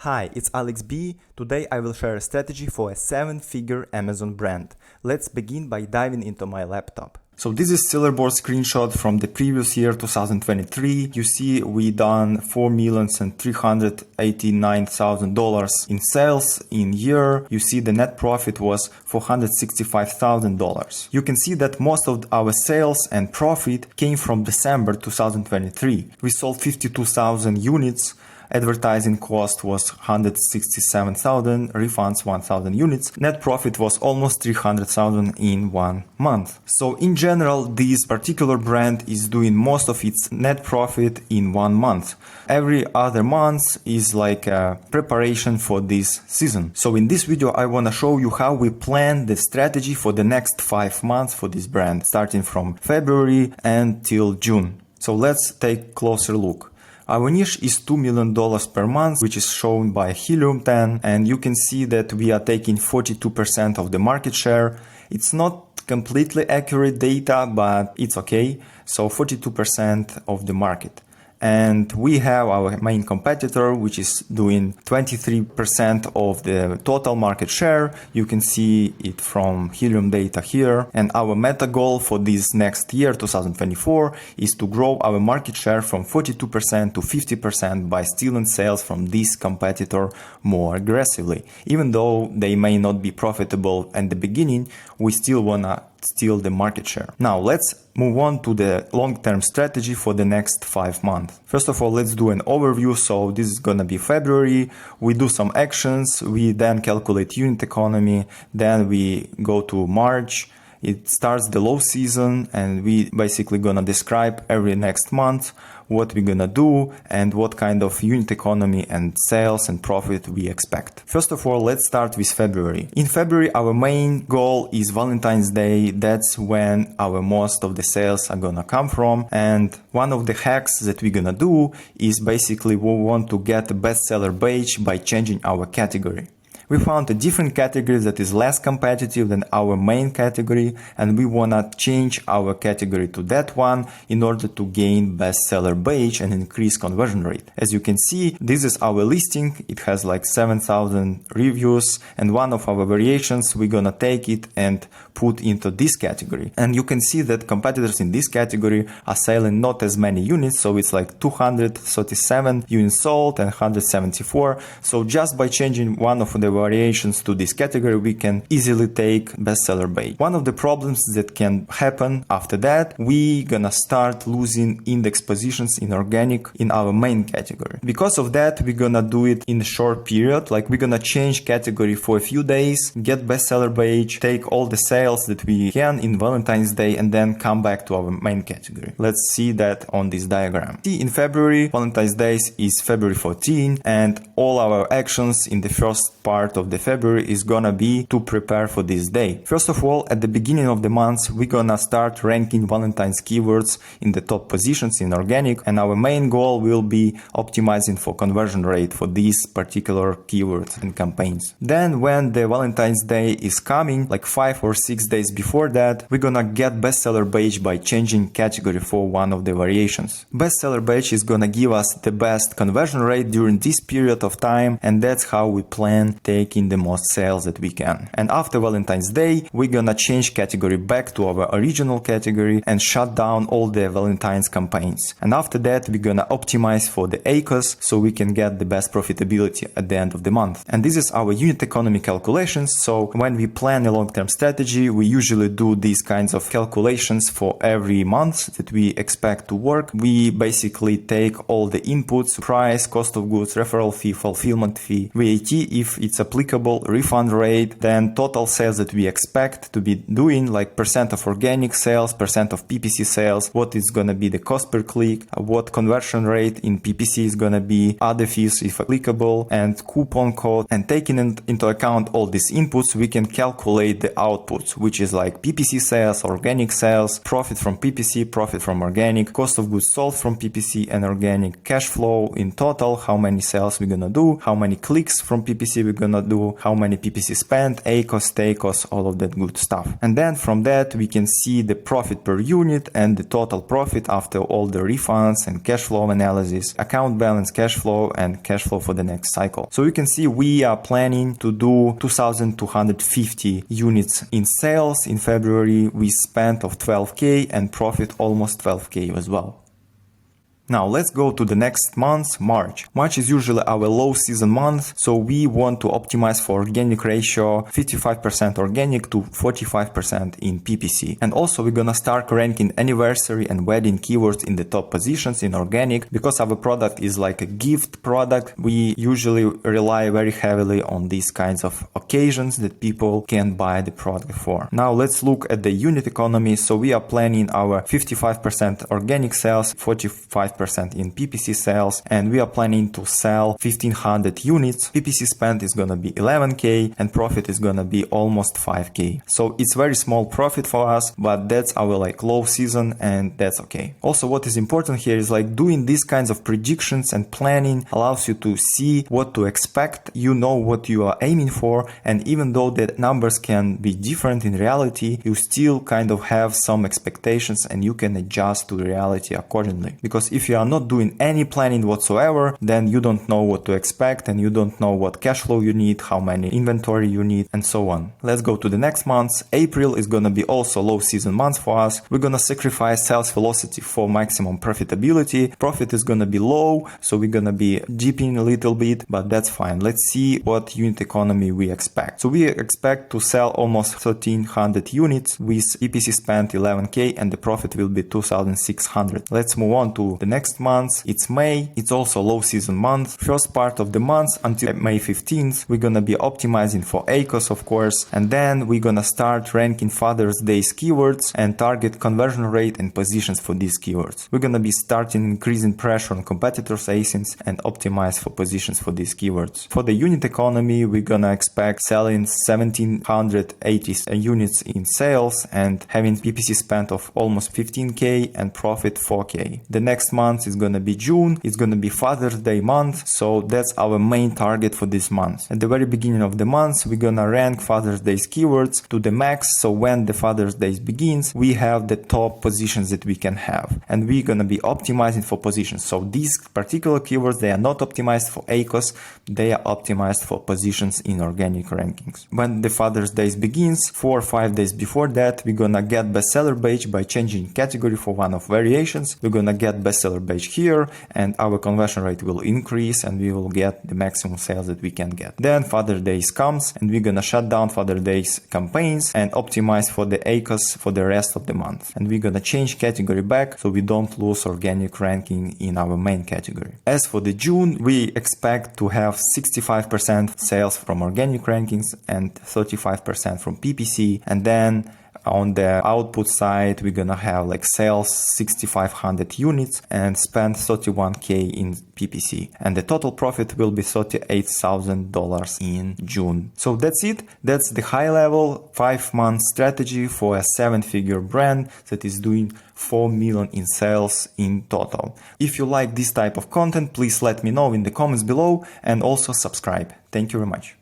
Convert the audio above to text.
Hi, it's Alex B. Today I will share a strategy for a 7-figure Amazon brand. Let's begin by diving into my laptop. So this is Silverboard screenshot from the previous year, 2023. You see we done $4,389,000 in sales in year. You see the net profit was $465,000. You can see that most of our sales and profit came from December 2023. We sold 52,000 units. Advertising cost was $167,000, refunds 1,000 units. Net profit was almost $300,000 in 1 month. So in general, this particular brand is doing most of its net profit in 1 month. Every other month is like a preparation for this season. So in this video, I want to show you how we plan the strategy for the next 5 months for this brand, starting from February until June. So let's take a closer look. Our niche is $2 million per month, which is shown by Helium 10, and you can see that we are taking 42% of the market share. It's not completely accurate data, but it's okay. So 42% of the market. And we have our main competitor, which is doing 23% of the total market share. You can see it from Helium data here. And our meta goal for this next year, 2024, is to grow our market share from 42% to 50% by stealing sales from this competitor more aggressively. Even though they may not be profitable at the beginning, we still wanna steal the market share. Now let's move on to the long-term strategy for the next 5 months. First of all, let's do an overview. So this is gonna be February. We do some actions. We then calculate unit economy. Then we go to March. It starts the low season, and we basically gonna describe every next month what we're gonna do and what kind of unit economy and sales and profit we expect. First of all, let's start with February. In February, our main goal is Valentine's Day. That's when our most of the sales are gonna come from. And one of the hacks that we're gonna do is basically we want to get the bestseller badge by changing our category. We found a different category that is less competitive than our main category, and we wanna change our category to that one in order to gain bestseller badge and increase conversion rate. As you can see, this is our listing. It has like 7,000 reviews, and one of our variations, we're gonna take it and put into this category. And you can see that competitors in this category are selling not as many units, so it's like 237 units sold and 174. So just by changing one of the variations to this category, we can easily take bestseller badge. One of the problems that can happen after that, we gonna start losing index positions in organic in our main category. Because of that, we're gonna do it in a short period. Like we're gonna change category for a few days, get bestseller badge, take all the sales that we can in Valentine's Day, and then come back to our main category. Let's see that on this diagram. See, in February, Valentine's Day is February 14, and all our actions in the first part of the February is gonna be to prepare for this day. First of all, at the beginning of the month, we're gonna start ranking Valentine's keywords in the top positions in organic, and our main goal will be optimizing for conversion rate for these particular keywords and campaigns. Then when the Valentine's Day is coming, like 5 or 6 days before that, we're gonna get bestseller badge by changing category for one of the variations. Bestseller badge is gonna give us the best conversion rate during this period of time, and that's how we plan taking the most sales that we can. And after Valentine's Day, we're gonna change category back to our original category and shut down all the Valentine's campaigns. And after that, we're gonna optimize for the ACOS so we can get the best profitability at the end of the month. And this is our unit economy calculations. So when we plan a long-term strategy, we usually do these kinds of calculations for every month that we expect to work. We basically take all the inputs, price, cost of goods, referral fee, fulfillment fee, VAT if it's applicable, refund rate, then total sales that we expect to be doing, like percent of organic sales, percent of PPC sales, what is gonna be the cost per click, what conversion rate in PPC is gonna be, other fees if applicable, and coupon code. And taking into account all these inputs, we can calculate the outputs, which is like PPC sales, organic sales, profit from PPC, profit from organic, cost of goods sold from PPC and organic, cash flow in total, how many sales we're gonna do, how many clicks from PPC we're gonna gonna do how many PPC spent, ACOS, TACOS, all of that good stuff. And then from that, we can see the profit per unit and the total profit after all the refunds and cash flow analysis, account balance, cash flow, and cash flow for the next cycle. So you can see we are planning to do 2,250 units in sales. In February, we spent of 12K and profit almost 12K as well. Now let's go to the next month, March. March is usually our low season month, so we want to optimize for organic ratio 55% organic to 45% in PPC. And also we're gonna start ranking anniversary and wedding keywords in the top positions in organic. Because our product is like a gift product, we usually rely very heavily on these kinds of occasions that people can buy the product for. Now let's look at the unit economy. So we are planning our 55% organic sales, 45% in PPC sales, and we are planning to sell 1500 units. PPC spend is gonna be 11K and profit is gonna be almost 5K. So it's very small profit for us, but that's our like low season and that's okay. Also what is important here is like doing these kinds of predictions and planning allows you to see what to expect. You know what you are aiming for, and even though the numbers can be different in reality, you still kind of have some expectations and you can adjust to reality accordingly. Because if you are not doing any planning whatsoever, then you don't know what to expect and you don't know what cash flow you need, how many inventory you need, and so on. Let's go to the next month. April is gonna be also low season month for us. We're gonna sacrifice sales velocity for maximum profitability. Profit is gonna be low, so we're gonna be dipping a little bit, but that's fine. Let's see what unit economy we expect. So we expect to sell almost 1300 units with PPC spent 11K and the profit will be 2600. Let's move on to the next month. It's May. It's also low season month. First part of the month until May 15th, we're gonna be optimizing for ACOS, of course, and then we're gonna start ranking Father's Day's keywords and target conversion rate and positions for these keywords. We're gonna be starting increasing pressure on competitors' ASINs and optimize for positions for these keywords. For the unit economy, we're gonna expect selling 1780 units in sales and having PPC spent of almost 15K and profit 4K. The next month is gonna be June. It's gonna be Father's Day month, so that's our main target for this month. At the very beginning of the month, we're gonna rank Father's Day's keywords to the max, so when the Father's Day begins, we have the top positions that we can have, and we're gonna be optimizing for positions. So these particular keywords, they are not optimized for ACOS, they are optimized for positions in organic rankings. When the Father's Day begins, 4 or 5 days before that, we're gonna get bestseller page by changing category for one of variations. We're gonna get bestseller page here and our conversion rate will increase and we will get the maximum sales that we can get. Then Father's Day comes and we're gonna shut down Father's Day campaigns and optimize for the ACOS for the rest of the month. And we're gonna change category back so we don't lose organic ranking in our main category. As for the June, we expect to have 65% sales from organic rankings and 35% from PPC, and then on the output side, we're gonna have like sales 6,500 units and spend 31K in PPC. And the total profit will be $38,000 in June. So that's it. That's the high level 5-month strategy for a 7-figure brand that is doing 4 million in sales in total. If you like this type of content, please let me know in the comments below and also subscribe. Thank you very much.